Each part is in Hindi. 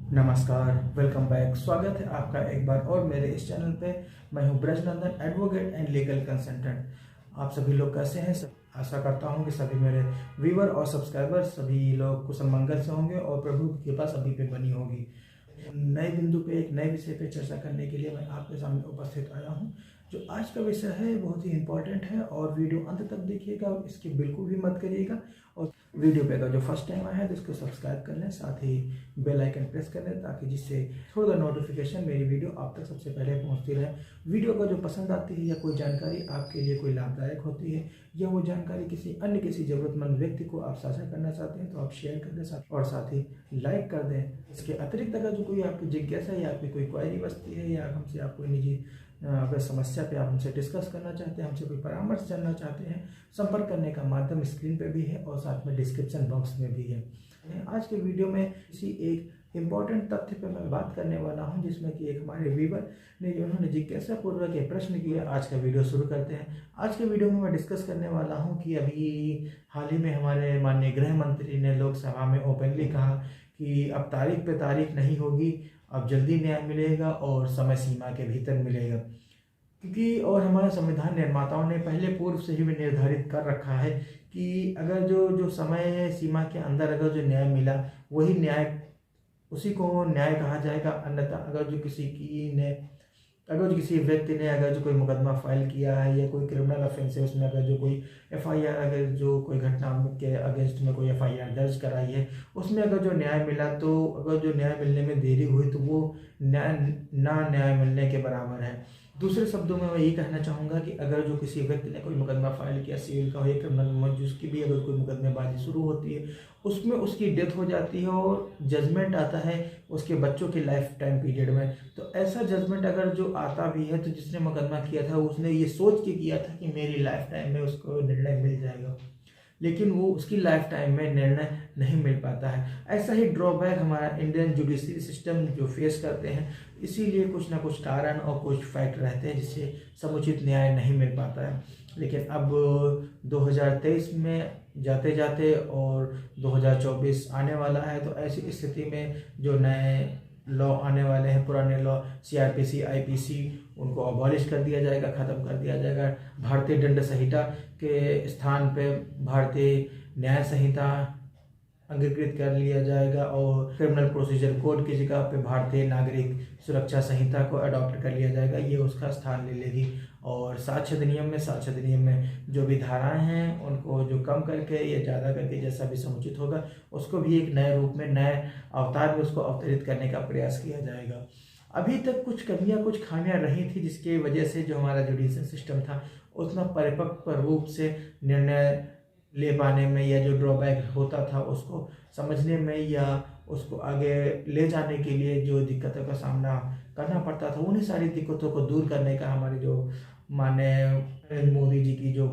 नमस्कार, वेलकम बैक। स्वागत है आपका एक बार और मेरे इस चैनल पे। मैं हूं Brajnandan, advocate and legal consultant. आप सभी लोग कैसे हैं? आशा करता हूं कि सभी मेरे व्यूअर और सब्सक्राइबर सभी लोग कुशल मंगल से होंगे और प्रभु की कृपा सभी पे बनी होगी। नए बिंदु पे एक नए विषय पे चर्चा करने के लिए मैं आपके सामने उपस्थित आया हूं। जो आज का विषय है बहुत ही इंपॉर्टेंट है और वीडियो अंत तक देखिएगा, इसकी बिल्कुल भी मत करिएगा। और वीडियो पे अगर जो फर्स्ट टाइम आया है तो इसको सब्सक्राइब कर लें, साथ ही बेल आइकन प्रेस कर लें ताकि जिससे थोड़ा नोटिफिकेशन मेरी वीडियो आप तक सबसे पहले पहुंचती रहे। वीडियो का जो पसंद आती है या कोई जानकारी आपके लिए कोई लाभदायक होती है या वो जानकारी किसी ज़रूरतमंद व्यक्ति को आप साझा करना चाहते हैं तो आप शेयर कर दें और साथ ही लाइक कर दें। इसके अतिरिक्त अगर जो कोई आपकी जिज्ञासा या आपकी कोई क्वेरी बचती है या हमसे आप कोई निजी अगर समस्या पे आप हमसे डिस्कस करना चाहते हैं, हमसे कोई परामर्श जानना चाहते हैं, संपर्क करने का माध्यम स्क्रीन पे भी है और साथ में डिस्क्रिप्शन बॉक्स में भी है। आज के वीडियो में किसी एक इम्पॉर्टेंट तथ्य पे मैं बात करने वाला हूं जिसमें कि एक हमारे व्यूअर ने उन्होंने जिज्ञासा पूर्वक एक प्रश्न किया। आज का वीडियो शुरू करते हैं। आज के वीडियो में मैं डिस्कस करने वाला हूं कि अभी हाल ही में हमारे माननीय गृह मंत्री ने लोकसभा में ओपनली कहा कि अब तारीख पे तारीख नहीं होगी, अब जल्दी न्याय मिलेगा और समय सीमा के भीतर मिलेगा। क्योंकि और हमारे संविधान निर्माताओं ने पहले पूर्व से ही निर्धारित कर रखा है कि अगर जो समय सीमा के अंदर अगर जो न्याय मिला वही न्याय, उसी को न्याय कहा जाएगा। अन्यथा अगर जो किसी व्यक्ति ने अगर जो कोई मुकदमा फाइल किया है या कोई क्रिमिनल ऑफेंस है उसमें अगर जो कोई एफआईआर, अगर जो कोई घटना के अगेंस्ट में कोई एफआईआर दर्ज कराई है उसमें अगर जो न्याय मिला तो अगर जो न्याय मिलने में देरी हुई तो वो न्याय मिलने के बराबर है। दूसरे शब्दों में मैं ये कहना चाहूँगा कि अगर जो किसी व्यक्ति ने कोई मुकदमा फाइल किया, सिविल का हो या क्रिमिनल में, जिसकी भी अगर कोई मुकदमेबाजी शुरू होती है उसमें उसकी डेथ हो जाती है और जजमेंट आता है उसके बच्चों के लाइफ टाइम पीरियड में, तो ऐसा जजमेंट अगर जो आता भी है तो जिसने मुकदमा किया था उसने ये सोच के किया था कि मेरी लाइफ टाइम में उसको निर्णय मिल जाएगा, लेकिन वो उसकी लाइफ टाइम में निर्णय नहीं मिल पाता है। ऐसा ही ड्रॉबैक हमारा इंडियन जुडिशरी सिस्टम जो फेस करते हैं, इसीलिए कुछ ना कुछ कारण और कुछ फैक्ट रहते हैं जिससे समुचित न्याय नहीं मिल पाता है। लेकिन अब 2023 में जाते जाते और 2024 आने वाला है, तो ऐसी स्थिति में जो नए लॉ आने वाले हैं, पुराने लॉ सीआरपीसी, आईपीसी, उनको अबॉलिश कर दिया जाएगा, ख़त्म कर दिया जाएगा। भारतीय दंड संहिता के स्थान पे भारतीय न्याय संहिता अंगीकृत कर लिया जाएगा और क्रिमिनल प्रोसीजर कोड की जगह पे भारतीय नागरिक सुरक्षा संहिता को अडॉप्ट कर लिया जाएगा। ये उसका स्थान ले लेगी। और साक्ष्य अधिनियम में जो भी धाराएं हैं उनको जो कम करके या ज़्यादा करके जैसा भी समुचित होगा उसको भी एक नए रूप में, नए अवतार में उसको अवतरित करने का प्रयास किया जाएगा। अभी तक कुछ कमियां, कुछ खामियां रही थी जिसके वजह से जो हमारा जुडिशियल सिस्टम था उतना परिपक्व रूप से निर्णय ले पाने में या जो ड्रॉबैक होता था उसको समझने में या उसको आगे ले जाने के लिए जो दिक्कतों का सामना करना पड़ता था, उन्हीं सारी दिक्कतों को दूर करने का हमारी जो माननीय मोदी जी की जो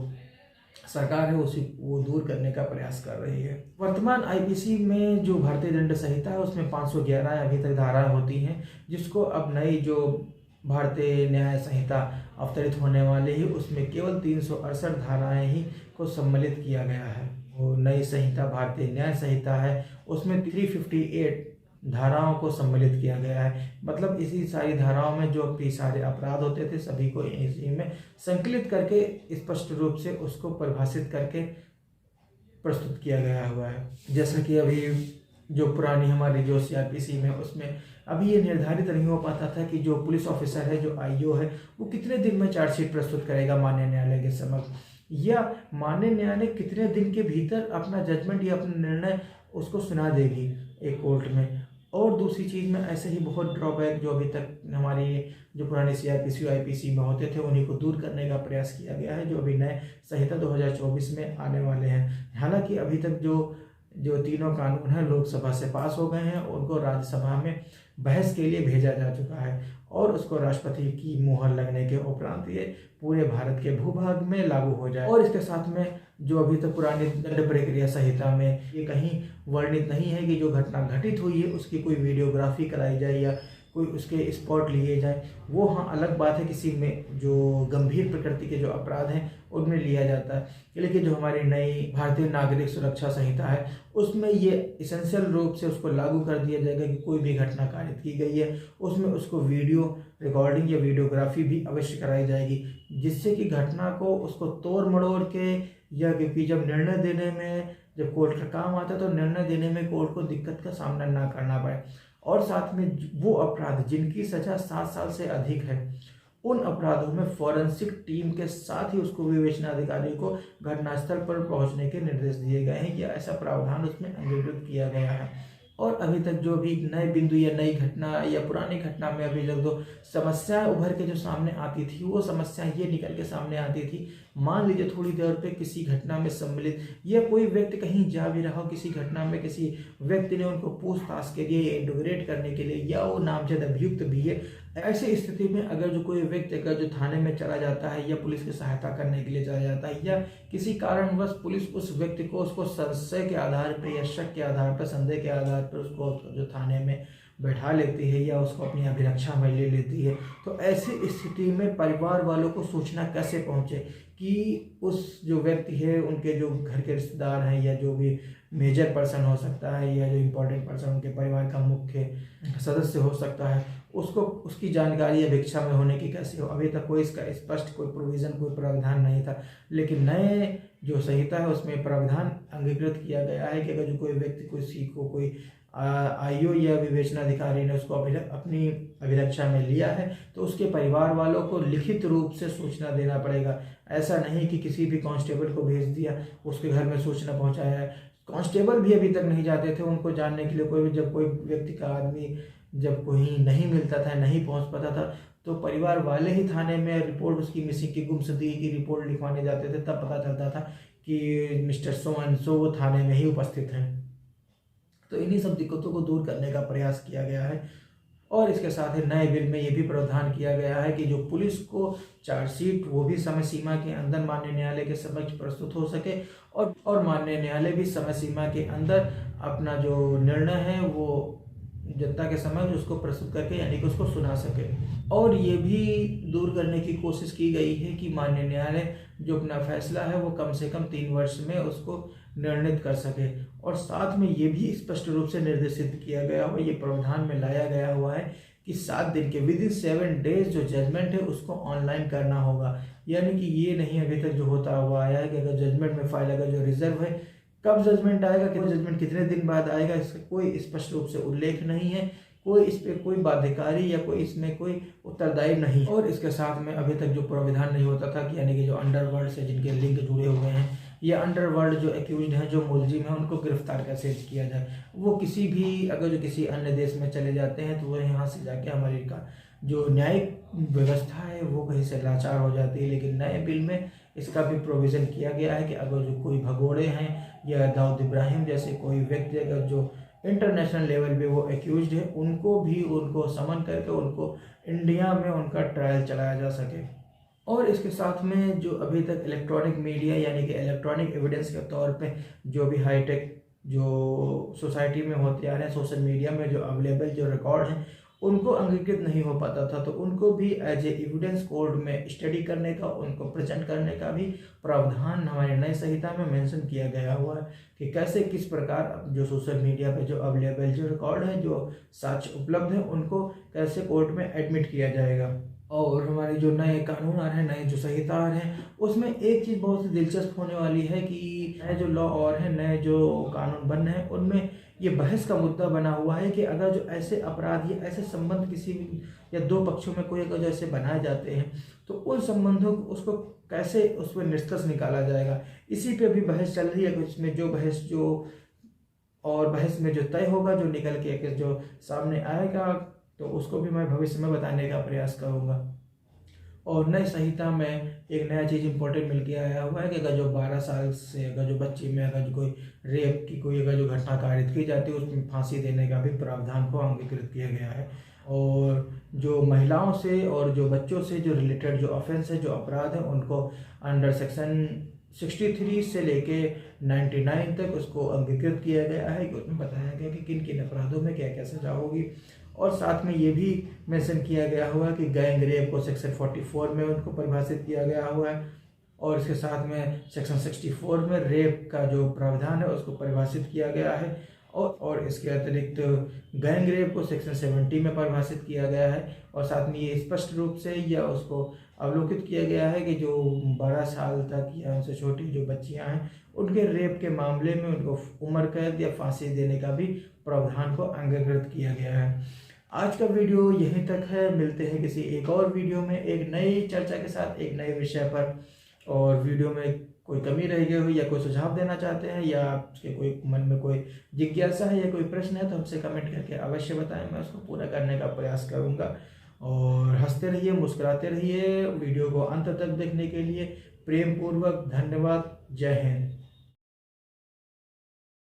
सरकार है वो दूर करने का प्रयास कर रही है। वर्तमान आईपीसी में जो भारतीय दंड संहिता है उसमें 511 अभी तक धाराएं होती हैं, जिसको अब नई जो भारतीय न्याय संहिता अवतरित होने वाली है उसमें केवल 368 धाराएं ही को सम्मिलित किया गया है। वो नई संहिता भारतीय न्याय संहिता है उसमें 358 धाराओं को सम्मिलित किया गया है। मतलब इसी सारी धाराओं में जो भी सारे अपराध होते थे सभी को इसी में संकलित करके स्पष्ट रूप से उसको परिभाषित करके प्रस्तुत किया गया हुआ है। जैसा कि अभी जो पुरानी हमारी जो सीआरपीसी में उसमें अभी ये निर्धारित नहीं हो पाता था कि जो पुलिस ऑफिसर है, जो आईओ है, वो कितने दिन में चार्जशीट प्रस्तुत करेगा माननीय न्यायालय के समक्ष, या माननीय न्यायालय कितने दिन के भीतर अपना जजमेंट या अपना निर्णय उसको सुना देगी एक कोर्ट में। और दूसरी चीज़ में ऐसे ही बहुत ड्रॉबैक जो अभी तक हमारी जो पुरानी सीआरपीसी आईपीसी में होते थे उन्हीं को दूर करने का प्रयास किया गया है, जो अभी नए संहिता 2024 में आने वाले हैं। हालांकि अभी तक जो तीनों कानून हैं लोकसभा से पास हो गए हैं, उनको राज्यसभा में बहस के लिए भेजा जा चुका है और उसको राष्ट्रपति की मुहर लगने के उपरांत ये पूरे भारत के भूभाग में लागू हो जाए। और इसके साथ में जो अभी तक पुरानी दंड प्रक्रिया संहिता में ये कहीं वर्णित नहीं है कि जो घटना घटित हुई है उसकी कोई वीडियोग्राफी कराई जाए या कोई उसके स्पॉट लिए जाए, वो हाँ अलग बात है, किसी में जो गंभीर प्रकृति के जो अपराध हैं उनमें लिया जाता है। लेकिन जो हमारी नई भारतीय नागरिक सुरक्षा संहिता है उसमें ये इसेंशियल रूप से उसको लागू कर दिया जाएगा कि कोई भी घटना कारित की गई है उसमें उसको वीडियो रिकॉर्डिंग या वीडियोग्राफी भी अवश्य कराई जाएगी, जिससे कि घटना को उसको तोड़ मड़ोड़ के, या क्योंकि जब निर्णय देने में जब कोर्ट का काम आता है तो निर्णय देने में कोर्ट को दिक्कत का सामना ना करना पड़े। और साथ में वो अपराध जिनकी सजा 7 साल से अधिक है उन अपराधों में फॉरेंसिक टीम के साथ ही उसको विवेचना अधिकारी को घटनास्थल पर पहुंचने के निर्देश दिए गए हैं, या ऐसा प्रावधान उसमें अंगीकृत किया गया है। और अभी तक जो भी नए बिंदु या नई घटना या पुरानी घटना में अभी तक जो समस्याएं उभर के जो सामने आती थी वो समस्याएं ये निकल के सामने आती थी, मान लीजिए थोड़ी देर पे किसी घटना में सम्मिलित या कोई व्यक्ति कहीं जा भी रहा हो, किसी घटना में किसी व्यक्ति ने उनको पूछताछ के लिए या इंटोग्रेट करने के लिए या वो नामजद अभियुक्त भी है, ऐसी स्थिति में अगर जो कोई व्यक्ति अगर जो थाने में चला जाता है या पुलिस की सहायता करने के लिए चला जाता है या किसी कारणवश पुलिस उस व्यक्ति को उसको संशय के आधार पर या शक के आधार पर, संदेह के आधार पर उसको जो थाने में बैठा लेती है या उसको अपनी अभिरक्षा में ले लेती है, तो ऐसी स्थिति में परिवार वालों को सूचना कैसे पहुंचे कि उस जो व्यक्ति है उनके जो घर के रिश्तेदार हैं या जो भी मेजर पर्सन हो सकता है या जो इम्पोर्टेंट पर्सन उनके परिवार का मुख्य सदस्य हो सकता है, उसको उसकी जानकारी अभिक्षा में होने की कैसे हो। अभी तक कोई इसका स्पष्ट कोई प्रोविज़न कोई प्रावधान नहीं था, लेकिन नए जो संहिता है उसमें प्रावधान अंगीकृत किया गया है कि अगर जो कोई व्यक्ति किसी को कोई आईओ या विवेचना अधिकारी ने उसको अपनी अभिरक्षा में लिया है तो उसके परिवार वालों को लिखित रूप से सूचना देना पड़ेगा। ऐसा नहीं कि किसी भी कांस्टेबल को भेज दिया, उसके घर में सूचना पहुंचाया है। कांस्टेबल भी अभी तक नहीं जाते थे उनको जानने के लिए, कोई भी जब कोई व्यक्ति का आदमी जब कोई नहीं मिलता था, नहीं पहुंच पाता था, तो परिवार वाले ही थाने में रिपोर्ट उसकी मिसिंग की, गुमशुदगी की रिपोर्ट लिखवाने जाते थे, तब पता चलता था कि मिस्टर सो एंड सो वो थाने में ही उपस्थित हैं। तो इन्हीं सब दिक्कतों को दूर करने का प्रयास किया गया है। और इसके साथ ही नए बिल में ये भी प्रावधान किया गया है कि जो पुलिस को चार्जशीट वो भी समय सीमा के अंदर माननीय न्यायालय के समक्ष प्रस्तुत हो सके और माननीय न्यायालय भी समय सीमा के अंदर अपना जो निर्णय है वो जनता के समक्ष उसको प्रस्तुत करके यानी कि उसको सुना सके। और ये भी दूर करने की कोशिश की गई है कि माननीय न्यायालय जो अपना फैसला है वो कम से कम 3 वर्ष में उसको निर्णित कर सके। और साथ में ये भी स्पष्ट रूप से निर्देशित किया गया हुआ, ये प्रावधान में लाया गया हुआ है कि 7 दिन के विदिन 7 डेज जो जजमेंट है उसको ऑनलाइन करना होगा। यानी कि ये नहीं अभी तक जो होता हुआ आया है कि अगर जजमेंट में फाइल अगर जो रिजर्व है कब जजमेंट आएगा, कि जजमेंट कितने दिन बाद आएगा, इसका कोई स्पष्ट रूप से उल्लेख नहीं है, कोई इस पे कोई बाध्यकारी या कोई इसमें कोई उत्तरदायी नहीं। और इसके साथ में अभी तक जो प्रावधान नहीं होता था कि यानी कि जो अंडरवर्ल्ड से जिनके लिंक जुड़े हुए हैं या अंडरवर्ल्ड जो एक्यूज्ड हैं, जो मुलजिम हैं, उनको गिरफ्तार कैसे किया जाए, वो किसी भी अगर जो किसी अन्य देश में चले जाते हैं तो वो यहाँ से जाके हमारी का जो न्यायिक व्यवस्था है वो कहीं से लाचार हो जाती है। लेकिन नए बिल में इसका भी प्रोविज़न किया गया है कि अगर जो कोई भगोड़े हैं या दाऊद इब्राहिम जैसे कोई व्यक्ति अगर जो इंटरनेशनल लेवल पे वो एक्यूज्ड है, उनको समन करके उनको इंडिया में उनका ट्रायल चलाया जा सके। और इसके साथ में जो अभी तक इलेक्ट्रॉनिक मीडिया यानी कि इलेक्ट्रॉनिक एविडेंस के तौर पे जो भी हाईटेक जो सोसाइटी में होते आ रहे हैं, सोशल मीडिया में जो अवेलेबल जो रिकॉर्ड हैं उनको अंगीकृत नहीं हो पाता था, तो उनको भी एज ए एविडेंस कोर्ट में स्टडी करने का, उनको प्रेजेंट करने का भी प्रावधान हमारी नई संहिता में मेंशन किया गया हुआ है कि कैसे किस प्रकार जो सोशल मीडिया पे जो अवेलेबल जो रिकॉर्ड है, जो साक्ष्य उपलब्ध है, उनको कैसे कोर्ट में एडमिट किया जाएगा। और हमारे जो नए कानून आ रहे हैं, नए जो संहिता आ रहे हैं, उसमें एक चीज़ बहुत ही दिलचस्प होने वाली है कि नए जो लॉ और हैं, नए जो कानून बन रहे हैं, उनमें ये बहस का मुद्दा बना हुआ है कि अगर जो ऐसे अपराध या ऐसे संबंध किसी भी या 2 पक्षों में कोई अगर जो ऐसे बनाए जाते हैं तो उन संबंधों को उसको कैसे उस पर निष्कर्ष निकाला जाएगा, इसी पे अभी बहस चल रही है। इसमें जो बहस में जो तय होगा, जो निकल के जो सामने आएगा, तो उसको भी मैं भविष्य में बताने का प्रयास करूँगा। और नई संहिता में एक नया चीज़ इंपॉर्टेंट मिल के आया हुआ है कि अगर जो 12 साल से अगर जो बच्ची में अगर जो कोई रेप की कोई अगर जो घटना कारित की जाती है उसमें फांसी देने का भी प्रावधान को अंगीकृत किया गया है। और जो महिलाओं से और जो बच्चों से जो रिलेटेड जो ऑफेंस है, जो अपराध है, उनको अंडर सेक्शन 63 से लेके 99 तक उसको अंगीकृत किया गया है कि उसमें बताया गया कि किन किन अपराधों में क्या क्या सजा होगी। और साथ में ये भी मेंशन किया गया हुआ है कि गैंग रेप को सेक्शन 44 में उनको परिभाषित किया गया हुआ है, और इसके साथ में सेक्शन 64 में रेप का जो प्रावधान है उसको परिभाषित किया गया है, और इसके अतिरिक्त गैंग रेप को सेक्शन 70 में परिभाषित किया गया है। और साथ में ये स्पष्ट रूप से या उसको अवलोकित किया गया है कि जो 12 साल तक या उनसे छोटी जो बच्चियां हैं उनके रेप के मामले में उनको उम्र कैद या फांसी देने का भी प्रावधान को अंगीकृत किया गया है। आज का वीडियो यहीं तक है, मिलते हैं किसी एक और वीडियो में एक नई चर्चा के साथ एक नए विषय पर। और वीडियो में कोई कमी रह गई हो या कोई सुझाव देना चाहते हैं या आपके कोई मन में कोई जिज्ञासा है या कोई प्रश्न है तो हमसे कमेंट करके अवश्य बताएं, मैं उसको पूरा करने का प्रयास करूंगा। और हंसते रहिए, मुस्कुराते रहिए। वीडियो को अंत तक देखने के लिए प्रेम पूर्वक धन्यवाद। जय हिंद।